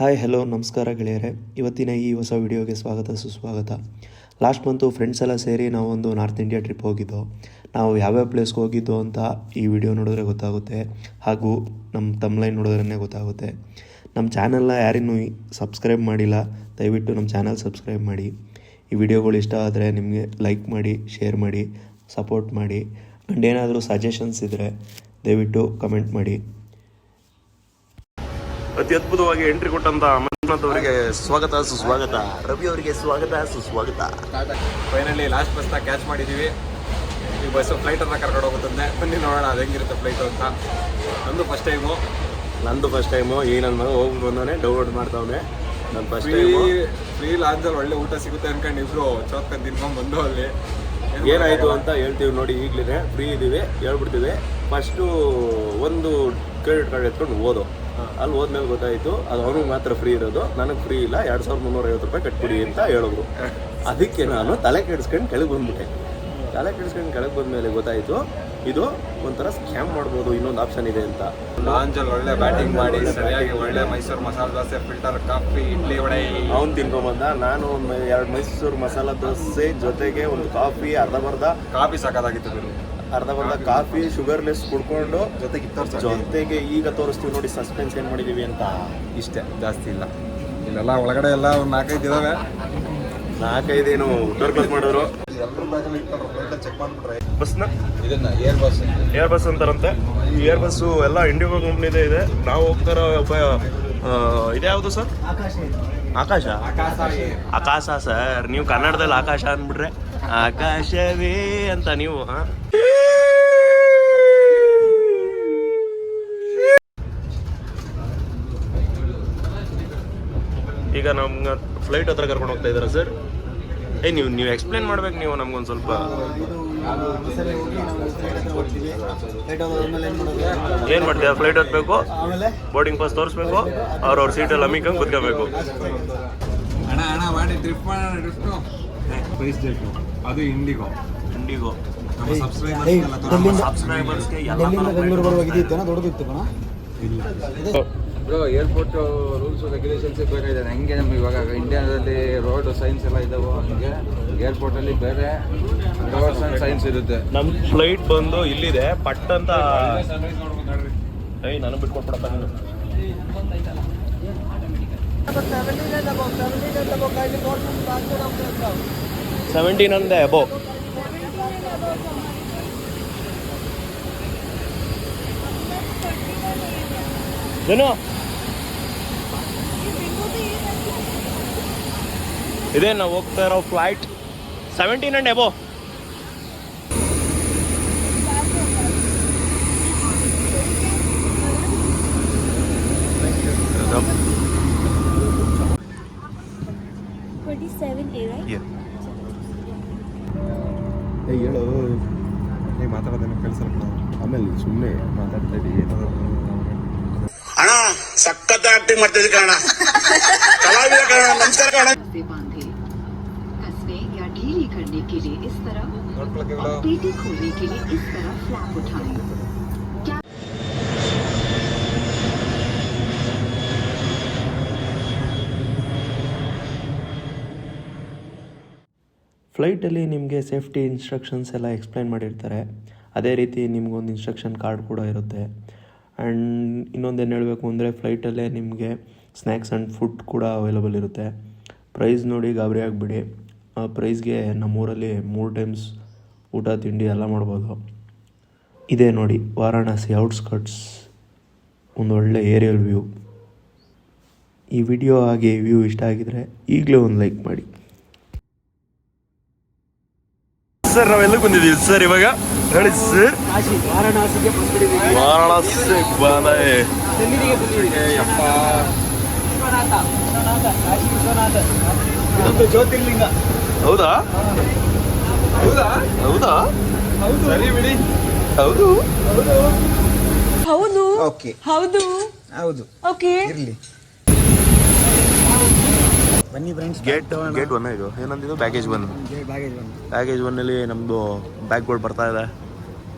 Hi hello ನಮಸ್ಕಾರ ಗೆಳೆಯರೆ. ಇವತ್ತಿನ ಈ ಹೊಸ ವಿಡಿಯೋಗೆ ಸ್ವಾಗತ ಸುಸ್ವಾಗತ. ಲಾಸ್ಟ್ ಮಂತು ಫ್ರೆಂಡ್ಸ್ ಎಲ್ಲ ಸೇರಿ ನಾವೊಂದು ನಾರ್ತ್ ಇಂಡಿಯಾ ಟ್ರಿಪ್ ಹೋಗಿದ್ದೋ. ನಾವು ಯಾವ್ಯಾವ ಪ್ಲೇಸ್ಗೆ ಹೋಗಿದ್ದೋ ಅಂತ ಈ ವಿಡಿಯೋ ನೋಡಿದ್ರೆ ಗೊತ್ತಾಗುತ್ತೆ, ಹಾಗೂ ನಮ್ಮ ತಮ್ಲೈನ್ ನೋಡಿದ್ರೇ ಗೊತ್ತಾಗುತ್ತೆ. ನಮ್ಮ ಚಾನಲ್ನ ಯಾರಿನ್ನೂ ಸಬ್ಸ್ಕ್ರೈಬ್ ಮಾಡಿಲ್ಲ, ದಯವಿಟ್ಟು ನಮ್ಮ ಚಾನಲ್ ಸಬ್ಸ್ಕ್ರೈಬ್ ಮಾಡಿ. ಈ ವಿಡಿಯೋಗಳು ಇಷ್ಟ ಆದರೆ ನಿಮಗೆ ಲೈಕ್ ಮಾಡಿ, ಶೇರ್ ಮಾಡಿ, ಸಪೋರ್ಟ್ ಮಾಡಿ. ಆ್ಯಂಡ್ ಏನಾದರೂ ಸಜೆಷನ್ಸ್ ಇದ್ದರೆ ದಯವಿಟ್ಟು ಕಮೆಂಟ್ ಮಾಡಿ. ಅತಿ ಅದ್ಭುತವಾಗಿ ಎಂಟ್ರಿ ಕೊಟ್ಟಂತ ಮಂಜುನಾಥ್ ಅವರಿಗೆ ಸ್ವಾಗತ ಸುಸ್ವಾಗತ, ರವಿ ಅವರಿಗೆ ಸ್ವಾಗತ ಸುಸ್ವಾಗತ. ಫೈನಲಿ ಲಾಸ್ಟ್ ಬಸ್ನ ಕ್ಯಾಚ್ ಮಾಡಿದ್ದೀವಿ. ಈ ಬಸ್ಸು ಫ್ಲೈಟನ್ನು ಕರ್ಕೊಂಡು ಹೋಗುತ್ತದೆ. ಬನ್ನಿ ನೋಡೋಣ ಅದು ಹೆಂಗಿರುತ್ತೆ ಫ್ಲೈಟು ಅಂತ. ನಂದು ಫಸ್ಟ್ ಟೈಮು ಈ ನನ್ನ ಮಗ ಹೋಗ್ಬಿಟ್ಟು ಬಂದವನೇ ಡೌನ್ಲೋಡ್ ಮಾಡ್ತಾವನೆ. ನನ್ನ ಫಸ್ಟ್ ಟೈಮು ಫ್ರೀ ಲಾಂಜಲ್ಲಿ ಒಳ್ಳೆ ಊಟ ಸಿಗುತ್ತೆ ಅನ್ಕೊಂಡು ಇಬ್ರು ಚೌತ್ಕೊಂಡು ತಿನ್ಕೊಂಡು ಬಂದು ಅಲ್ಲಿ ಏನಾಯಿತು ಅಂತ ಹೇಳ್ತೀವಿ ನೋಡಿ. ಈಗಲೇ ಫ್ರೀ ಇದ್ದೀವಿ, ಹೇಳ್ಬಿಡ್ತೀವಿ. ಫಸ್ಟು ಒಂದು ಕ್ರೆಡಿಟ್ ಕಾರ್ಡ್ ಎತ್ಕೊಂಡು ಹೋದೋ. ಅಲ್ಲಿ ಹೋದ್ಮೇಲೆ ಗೊತ್ತಾಯಿತು ಅದು ಅವ್ನಿಗೆ ಮಾತ್ರ ಫ್ರೀ ಇರೋದು, ನನಗೆ ಫ್ರೀ ಇಲ್ಲ, 2350 ರೂಪಾಯಿ ಕಟ್ಬಿಡಿ ಅಂತ ಹೇಳಿದ್ರು. ಅದಕ್ಕೆ ನಾನು ತಲೆ ಕೆಡಿಸ್ಕೊಂಡು ಕೆಳಗೆ ಬಂದ್ಬಿಟ್ಟೆ. ಕೆಳಗೆ ಬಂದಮೇಲೆ ಗೊತ್ತಾಯಿತು ಇದು ಒಂಥರ ಸ್ಕ್ಯಾಮ್ ಮಾಡ್ಬೋದು, ಇನ್ನೊಂದು ಆಪ್ಷನ್ ಇದೆ ಅಂತ. ಲಾಂಜಲ್ಲಿ ಒಳ್ಳೆ ಬ್ಯಾಟಿಂಗ್ ಮಾಡಿ ಸರಿಯಾಗಿ ಒಳ್ಳೆ ಮೈಸೂರು ಮಸಾಲೆ ದೋಸೆ, ಫಿಲ್ಟರ್ ಕಾಫಿ, ಇಡ್ಲಿ, ವಡೆ ಅವ್ನು ತಿನ್ಕೊಂಬಂದ. ನಾನು ಒಂದು 2 ಮೈಸೂರು ಮಸಾಲ ದೋಸೆ ಜೊತೆಗೆ ಒಂದು ಕಾಫಿ, ಅರ್ಧಬರ್ಧ ಕಾಫಿ ಸಾಕಾಗಿತ್ತು. ಅರ್ಧಬರ್ಧ ಕಾಫಿ ಶುಗರ್ಲೆಸ್ ಕುಡ್ಕೊಂಡು ಜೊತೆಗೆ ಈಗ ತೋರಿಸ್ತೀವಿ ನೋಡಿ ಸಸ್ಪೆನ್ಸ್ ಏನು ಮಾಡಿದ್ದೀವಿ ಅಂತ. ಇಷ್ಟೇ, ಜಾಸ್ತಿ ಇಲ್ಲ. ಇಲ್ಲೆಲ್ಲ ಒಳಗಡೆ ಎಲ್ಲ ಒಂದು 4-5 ಇದಾವೆ. 4-5 ಡೋರ್ ಕ್ಲೋಸ್ ಮಾಡೋರು. ಬಸ್ನ ಇದನ್ನ ಏರ್ ಬಸ್ ಅಂತಾರಂತೆ. ಈ ಏರ್ ಬಸ್ಸು ಎಲ್ಲ ಇಂಡಿಗೋ ಕಂಪ್ನಿದೇ ಇದೆ. ನಾವು ಹೋಗ್ತಾರೋ ಇದ್ಯಾವುದು ಸರ್? ಆಕಾಶ ಸರ್. ನೀವು ಕನ್ನಡದಲ್ಲಿ ಆಕಾಶ ಅಂದ್ಬಿಟ್ರೆ ಆಕಾಶವೇ ಅಂತ ನೀವು. ಈಗ ನಮ್ಗೆ ಫ್ಲೈಟ್ ಹತ್ರ ಕರ್ಕೊಂಡು ಹೋಗ್ತಾ ಇದ್ದಾರಾ ಸರ್? ನೀವು ಎಕ್ಸ್ಪ್ಲೇನ್ ಮಾಡ್ಬೇಕು ನೀವು ನಮ್ಗೊಂದು ಸ್ವಲ್ಪ. ಏನು ಮಾಡ್ತೀರಾ? ಫ್ಲೈಟ್ ಹತ್ಬೇಕು, ಬೋರ್ಡಿಂಗ್ ಪಾಸ್ ತೋರಿಸ್ಬೇಕು, ಅವ್ರವ್ರ ಸೀಟಲ್ಲಿ ಅಮ್ಮಿಕೊಂಡು ಕುತ್ಕೋಬೇಕು. ಅಣ್ಣ ಮಾಡಿ ಟ್ರಿಪ್ ಮಾಡೋಣ. ಅದು ಇಂಡಿಗೋ ನಮ್ಮ ಸಬ್ಸ್ಕ್ರೈಬರ್ಸ್ಗೆ ಬ್ರೋ ಏರ್ಪೋರ್ಟ್ ರೂಲ್ಸ್ ರೆಗ್ಯುಲೇಷನ್ಸ್ ಬೇಕಾಗಿದೆ. ಹಂಗೆ ನಮ್ಗೆ ಇವಾಗ ಇಂಡಿಯಾದಲ್ಲಿ ರೋಡ್ ಸೈನ್ಸ್ ಎಲ್ಲ ಇದಾವೆ, ಹಂಗೆ ಏರ್ಪೋರ್ಟಲ್ಲಿ ಬೇರೆ ರೋಡ್ಸ್ ಆ್ಯಂಡ್ ಸೈನ್ಸ್ ಇರುತ್ತೆ. ನಮ್ಮ ಫ್ಲೈಟ್ ಬಂದು ಇಲ್ಲಿದೆ ಪಟ್ ಅಂತ. ನನಗೆ ಬಿಟ್ಕೊಟ್ಬಿಡಪ್ಪ ನೀನು. $17 ಅಂದೆ ಅಬೋ. ಏನು ಇದೇ ನಾವು ಹೋಗ್ತಾ ಇರೋ ಫ್ಲೈಟ್ 17 and above. ಹೇಳು ಮಾತಾಡೋದೇನು ಕಳಿಸಲ್ಲ. ಆಮೇಲೆ ಸುಮ್ಮನೆ ಮಾತಾಡ್ತಾ ಇದ್ದೀವಿ. ಅಣ್ಣ ಸಖತ್ ಆಕ್ಟಿಂಗ್ ಮಾಡ್ತಿದ್ದೆ ಕಣ, ಕಲಾವಿದ ಕಣ. ನಮಸ್ಕಾರ ಕಣ. कसने या ढीली करने के लिए इस तरह और पेटी खोलने के लिए इस तरह फ्लैप उठाएं. ಫ್ಲೈಟಲ್ಲಿ ನಿಮಗೆ ಸೇಫ್ಟಿ ಇನ್ಸ್ಟ್ರಕ್ಷನ್ಸ್ ಎಲ್ಲ ಎಕ್ಸ್ಪ್ಲೈನ್ ಮಾಡಿರ್ತಾರೆ. ಅದೇ ರೀತಿ ನಿಮಗೊಂದು ಇನ್ಸ್ಟ್ರಕ್ಷನ್ ಕಾರ್ಡ್ ಕೂಡ ಇರುತ್ತೆ. ಆ್ಯಂಡ್ ಇನ್ನೊಂದೇನು ಹೇಳಬೇಕು ಅಂದರೆ ಫ್ಲೈಟಲ್ಲೇ ನಿಮಗೆ ಸ್ನ್ಯಾಕ್ಸ್ ಆ್ಯಂಡ್ ಫುಡ್ ಕೂಡ ಅವೈಲಬಲ್ ಇರುತ್ತೆ. ಪ್ರೈಸ್ ನೋಡಿ ಗಾಬರಿ ಆಗಿಬಿಡಿ. ಆ ಪ್ರೈಸ್ಗೆ ನಮ್ಮೂರಲ್ಲಿ 3 ಟೈಮ್ಸ್ ಊಟ ತಿಂಡಿ ಎಲ್ಲ ಮಾಡ್ಬೋದು. ಇದೇ ನೋಡಿ ವಾರಾಣಸಿ ಔಟ್ಸ್ಕಟ್ಸ್, ಒಂದು ಒಳ್ಳೆ ಏರಿಯಲ್ ವ್ಯೂ. ಈ ವಿಡಿಯೋ ಹಾಗೆ ವ್ಯೂ ಇಷ್ಟ ಆಗಿದರೆ ಈಗಲೇ ಒಂದು ಲೈಕ್ ಮಾಡಿ. ಸರ್ ನಾವೆಲ್ಲಕ್ಕೆ ಬಂದಿದ್ದೀವಿ ಸರ್ ಇವಾಗ ಹೇಳಿ ಸರ್. ವಾರಾಣಸಿ ಜ್ಯೋತಿರ್ಲಿಂಗ. ಹೌದಾ? ಸರಿ ಬಿಡಿ. ಹೌದು ಓಕೆ ಇರ್ಲಿ. ಬನ್ನಿ ಫ್ರೆಂಡ್ಸ್. ಗೇಟ್ 1 ಇದು ಏನಂದಿದ್ದು? ಬ್ಯಾಗೇಜ್ 1ನಲ್ಲಿ ನಮ್ಮದು ಬ್ಯಾಗ್ಗಳು ಬರ್ತಾ ಇದೆ.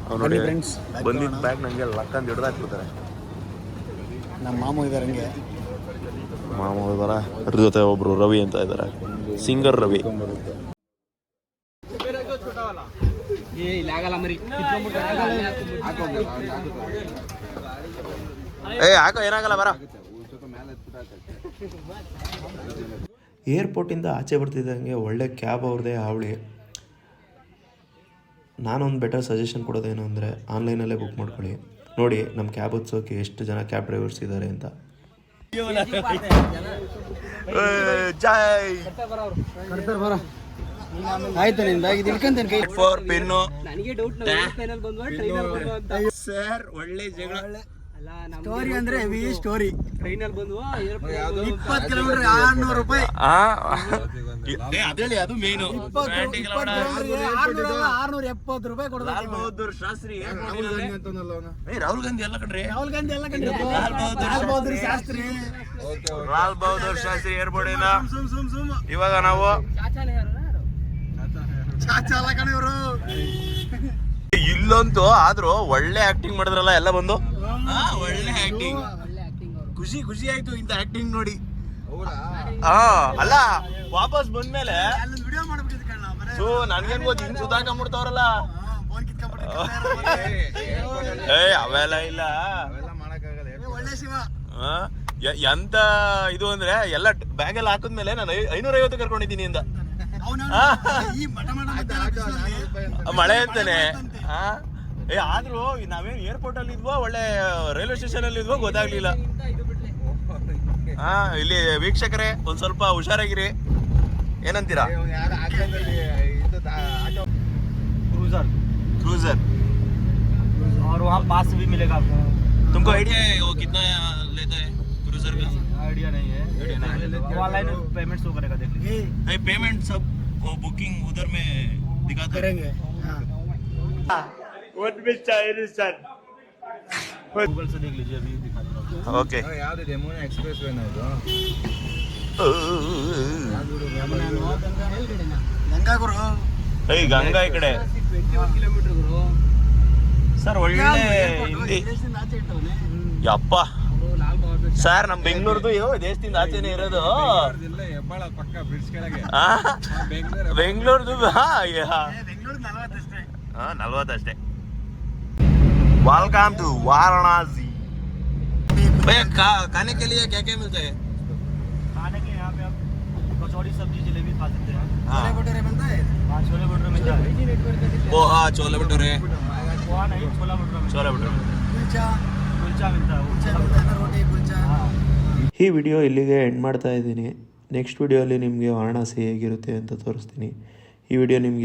ಅವ್ರು ನೋಡಿ ಬಂದಿದ್ದ ಬ್ಯಾಗ್ ನನಗೆ ಲಕ್ಕಂದು ಹಿಡ್ದಾಕ್ಬಿಡ್ತಾರೆ. ನಮ್ಮ ಮಾಮು ಇದ್ದಾರೆ ಹಂಗೆ. ಮಾಮ ಇದಾರ, ಅದ್ರ ಜೊತೆ ಒಬ್ರು ರವಿ ಅಂತ ಇದ್ದಾರೆ, ಸಿಂಗರ್ ರವಿ. ಹಾಕೋ, ಏನಾಗಲ್ಲ ಬರ. ಏರ್ಪೋರ್ಟಿಂದ ಆಚೆ ಬರ್ತಿದ್ದಂಗೆ ಒಳ್ಳೆ ಕ್ಯಾಬ್ ಅವ್ರದ್ದೇ ಹಾವಳಿ. ನಾನೊಂದು ಬೆಟರ್ ಸಜೆಷನ್ ಕೊಡೋದೇನು ಅಂದರೆ ಆನ್ಲೈನಲ್ಲೇ ಬುಕ್ ಮಾಡ್ಕೊಳ್ಳಿ. ನೋಡಿ ನಮ್ಮ ಕ್ಯಾಬ್ ಹತ್ಸೋಕೆ ಎಷ್ಟು ಜನ ಕ್ಯಾಬ್ ಡ್ರೈವರ್ಸ್ ಇದ್ದಾರೆ ಅಂತ. ಆಯ್ತು ನಿನ್ ಬ್ಯಾಗ್ ಇದು ಇಟ್ಕೊಂತೇನೆ ಕೈ ಫಾರ್ ಪೆನ್ನು. ನನಗೆ ಡೌಟ್ ಸರ್ ಒಳ್ಳೆ ಜಗಳ. ಸ್ಟೋರಿ ಅಂದ್ರೆ ಹೆವಿ ಸ್ಟೋರಿ. ಟ್ರೈನಲ್ಲಿ ಬಂದ್ವಾ 20 ಕಿಲೋಮೀಟರ್ 600 ರೂಪಾಯಿ. ಅದೇಳಿ ಅದು ಮೇನು. 670 ರೂಪಾಯಿ ಕೊಡ್ಬೇಕು. ಬಹದ್ದೂರ್ ಶಾಸ್ತ್ರಿ ರಾಹುಲ್ ಗಾಂಧಿ ಎಲ್ಲ ಕಣ್ರಿ. ರಾಹುಲ್ ಗಾಂಧಿ ಎಲ್ಲ ಕಂಡ್ರೆ ಲಾಲ್ ಬಹದ್ದೂರ್ ಶಾಸ್ತ್ರಿ. ಲಾಲ್ ಬಹದ್ದೂರ್ ಶಾಸ್ತ್ರಿ ಏರ್ಪೋರ್ಟ್ ಇಂದ ಇವಾಗ ನಾವು ಚಾಚಾಲ ಕಣ ಇವರು. ಇಲ್ಲಂತೂ ಆದ್ರೂ ಒಳ್ಳೆ ಆಕ್ಟಿಂಗ್ ಮಾಡಿದ್ರಲ್ಲ ಎಲ್ಲ ಬಂದು. ಒಳ್ಳೆ ಆಕ್ಟಿಂಗ್, ಖುಷಿ ಆಯ್ತು ಇಂತ ಆಕ್ಟಿಂಗ್ ನೋಡಿ. ಅಲ್ಲ ವಾಪಸ್ ಬಂದ್ಮೇಲೆ ವಿಡಿಯೋ ಮಾಡ್ಬಿಟ್ಟಿದ್ ಕಣ್ಣ. ಸೊ ನನ್ಗೇನ್ ಗೊತ್ತು, ಹಿಂಗ್ ಸುತ್ತಾಕೊಂಡ್ಬಿಡ್ತಾವ್ರಲ್ಲ. ಫೋನ್ ಕಿತ್ಕೊಂಡ್ಬಿಟ್ಟು ಅವೆಲ್ಲ ಇಲ್ಲ. ಒಳ್ಳೆ ಶಿವ. ಎಂತ ಇದು ಅಂದ್ರೆ ಎಲ್ಲ ಬ್ಯಾಗ್ ಎಲ್ಲ ಹಾಕಿದ್ಮೇಲೆ ನಾನು 550 ಕರ್ಕೊಂಡಿದ್ದೀನಿ ಇಂದ. ಈ ಮಠ ಮಳೆ ಅಂತಾನೆ. ಆದ್ರೂ ನಾವೇನ್ ಏರ್ಪೋರ್ಟ್ ಅಲ್ಲಿ ಇದ್ವೋ ಒಳ್ಳೆ ರೈಲ್ವೆ ಸ್ಟೇಷನ್ ಅಲ್ಲಿ ಇದ್ವೋ ಗೊತ್ತಾಗ್ಲಿಲ್ಲ. ಇಲ್ಲಿ ವೀಕ್ಷಕರೇ ಒಂದ್ ಸ್ವಲ್ಪ ಹುಷಾರಾಗಿರಿ, ಏನಂತೀರಾ? क्रूजर और वहाँ पास भी मिलेगा आपको. तुमको आइडिया है वो कितना लेता है क्रूजर का? आइडिया नहीं है. ऑनलाइन पेमेंट शो करेगा, देख लीजिए. नहीं पेमेंट सब वो बुकिंग उधर में दिखाते करेंगे. What which Chinese sir Google से देख लीजिए, अभी दिखा दूंगा. ओके. ಯಾವ್ದು ಯಮುನಾ ಎಕ್ಸ್ಪ್ರೆಸ್ ವೇನ ಇದು? ಗಂಗಾ ಗುರು. ಏಯ್ ಗಂಗಾ ಈ ಕಡೆ 21 ಕಿಲೋಮೀಟರ್ ಗುರು. ಸರ್ ಒಳ್ಳೆ ಹಿಂದಿ. ಯಪ್ಪ ಲಾಲ್ ಬಹದ್ದೂರ್ ಸರ್ ನಮ್ ಬೆಂಗಳೂರ್ದು ಇದು ದೇಶದಿಂದ ಆಚೆನೆ ಇರೋದು. ಹೆಬ್ಬಾಳ ಪಕ್ಕ ಬ್ರಿಡ್ಜ್ ಕೆಳಗೆ. ಬೆಂಗಳೂರ್ದು ಬೆಂಗಳೂರು 40 ಅಷ್ಟೇ. 40 ಅಷ್ಟೇ. Welcome to Varanasi. भैया खाने के लिए क्या क्या मिलता है? खाने के यहाँ पे आप कचौड़ी सब्जी जलेबी खा सकते हैं. हाँ. छोले भटूरे बनता है. हाँ छोले भटूरे मिलता है. पोहा छोले भटूरे. पोहा नहीं, छोला भटूरा मिलता है. छोले भटूरे. कुलचा मिलता है. रोटी कुलचा. ಈ ವಿಡಿಯೋ ಇಲ್ಲಿಗೆ ಎಂಡ್ ಮಾಡ್ತಾ ಇದ್ದೀನಿ. ನೆಕ್ಸ್ಟ್ ವಿಡಿಯೋಲಿ ನಿಮಗೆ ವಾರಣಾಸಿ ಹೇಗಿರುತ್ತೆ ಅಂತ ತೋರಿಸ್ತೀನಿ. ಈ ವಿಡಿಯೋ ನಿಮ್ಗೆ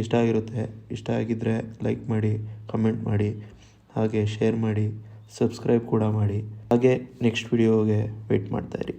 ಇಷ್ಟ ಆಗಿದ್ದರೆ ಲೈಕ್ ಮಾಡಿ, ಕಮೆಂಟ್ ಮಾಡಿ, ಹಾಗೆ ಶೇರ್ ಮಾಡಿ, ಸಬ್ಸ್ಕ್ರೈಬ್ ಕೂಡ ಮಾಡಿ. ಹಾಗೆ ನೆಕ್ಸ್ಟ್ ವಿಡಿಯೋಗೆ ವೆಯ್ಟ್ ಮಾಡ್ತಾಯಿರಿ.